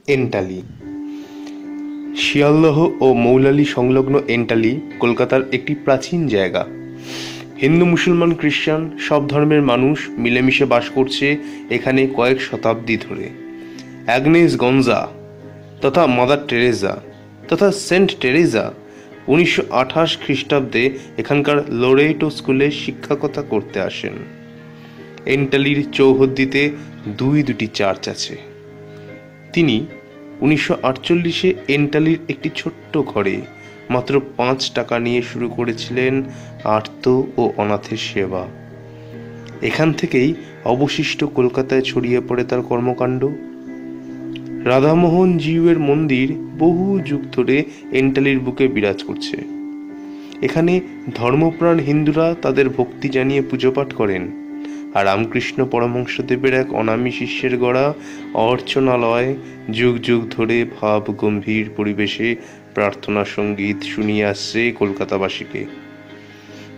এন্টালি। শিয়ালদহ ও মৌলালি সংলগ্ন এন্টালি কলকাতার একটি প্রাচীন জায়গা। হিন্দু, মুসলমান, খ্রিস্টান সব ধর্মের মানুষ মিলেমিশে বাস করছে এখানে কয়েক শতাব্দী ধরে। অ্যাগনেস গঞ্জা তথা মাদার টেরেজা তথা সেন্ট টেরেজা 1928 খ্রিস্টাব্দে এখানকার লোরেটো স্কুলে শিক্ষকতা করতে আসেন। এন্টালির চৌহদ্দিতে দুটি চার্চ আছে। তিনি 1948-এ এন্টালির একটি ছোট্ট ঘরে মাত্র 5 টাকা নিয়ে শুরু করেছিলেন আর্ত ও অনাথের সেবা। এখান থেকেই অবশিষ্ট কলকাতায় ছড়িয়ে পড়ে তার কর্মকাণ্ড। রাধামোহন জিউয়ের মন্দির বহু যুগ ধরে এন্টালির বুকে বিরাজ করছে। এখানে ধর্মপ্রাণ হিন্দুরা তাদের ভক্তি জানিয়ে পুজোপাঠ করেন, আর রামকৃষ্ণ পরমহংসদেবের এক অনামী শিষ্যের গড়া অর্চনালয় যুগ যুগ ধরে ভাব গম্ভীর পরিবেশে প্রার্থনা সঙ্গীত শুনিয়ে আসছে কলকাতাবাসীকে।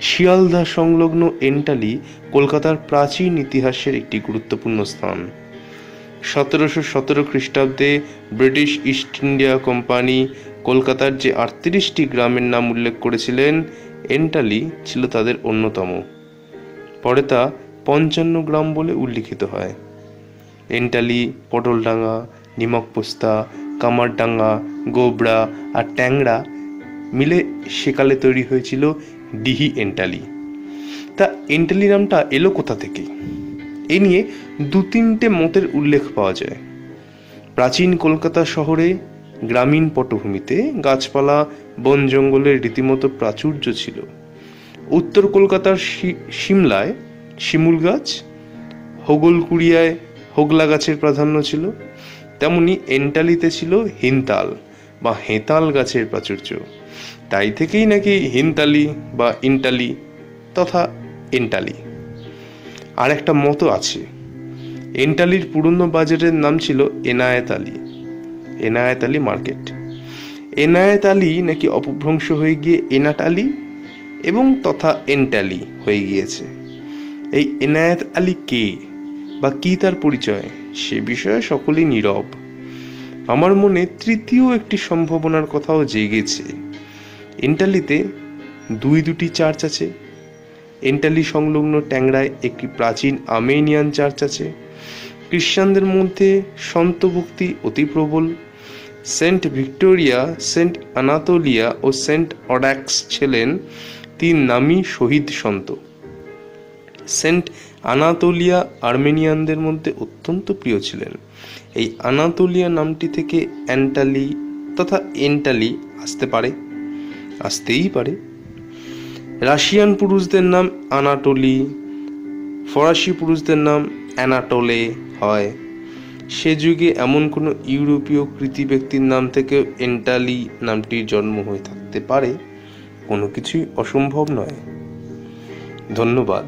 শিয়ালদা সংলগ্ন এন্টালি কলকাতার প্রাচীন ইতিহাসের একটি গুরুত্বপূর্ণ স্থান। 1717 খ্রিস্টাব্দে ব্রিটিশ ইস্ট ইন্ডিয়া কোম্পানি কলকাতার যে 38টি গ্রামের নাম উল্লেখ করেছিলেন, এন্টালি ছিল তাদের অন্যতম। পরে তা 55 গ্রাম বলে উল্লিখিত হয়। এন্টালি, পটলডাঙ্গা, নিমকপোস্তা, কামারডাঙ্গা, গোবরা আর ট্যাংরা মিলে সেকালে তৈরি হয়েছিল ডিহি এন্টালি। তা এন্টালি নামটা এলো কোথা থেকে? এ নিয়ে 2-3টে মতের উল্লেখ পাওয়া যায়। প্রাচীন কলকাতা শহরে গ্রামীণ পটভূমিতে গাছপালা, বন জঙ্গলের রীতিমতো প্রাচুর্য ছিল। উত্তর কলকাতার সিমলায় শিমুল গাছ, হোগলকুড়িয়ায় হোগলা গাছের প্রাধান্য ছিল। তেমনি এন্টালিতে ছিল হিনতাল বা হেতাল গাছের প্রাচুর্য। তাই থেকেই নাকি হিনতালি বা ইন্টালি তথা এন্টালি। আর একটা মতো আছে, এন্টালির পুরনো বাজারের নাম ছিল এনায়েত আলী মার্কেট। এনায়েত আলী নাকি অপভ্রংশ হয়ে গিয়ে এনাটালি এবং তথা এন্টালি হয়ে গিয়েছে। এই এনায়েত আলী কে বা কি তার পরিচয়, সে বিষয়ে সকলেই নীরব। আমার মনে তৃতীয় একটি সম্ভাবনার কথাও জেগেছে। এন্টালিতে দুটি চার্চ আছে। এন্টালি সংলগ্ন ট্যাংরায় একটি প্রাচীন আর্মেনিয়ান চার্চ আছে। খ্রিস্টানদের মধ্যে সন্ত ভক্তি অতি প্রবল। সেন্ট ভিক্টোরিয়া, সেন্ট আনাতোলিয়া ও সেন্ট অডাক্স ছিলেন 3 নামী শহীদ সন্ত। সেন্ট আনাতোলিয়া আর্মেনিয়ানদের মধ্যে অত্যন্ত প্রিয় ছিলেন। এই আনাতোলিয়া নামটি থেকে অ্যান্টালি তথা এন্টালি আসতেই পারে। রাশিয়ান পুরুষদের নাম আনাটোলি, ফরাসি পুরুষদের নাম অ্যানাটোলে হয়। সে যুগে এমন কোনো ইউরোপীয় কৃতি ব্যক্তির নাম থেকে এন্টালি নামটির জন্ম হয়ে থাকতে পারে। কোনো কিছুই অসম্ভব নয়। ধন্যবাদ।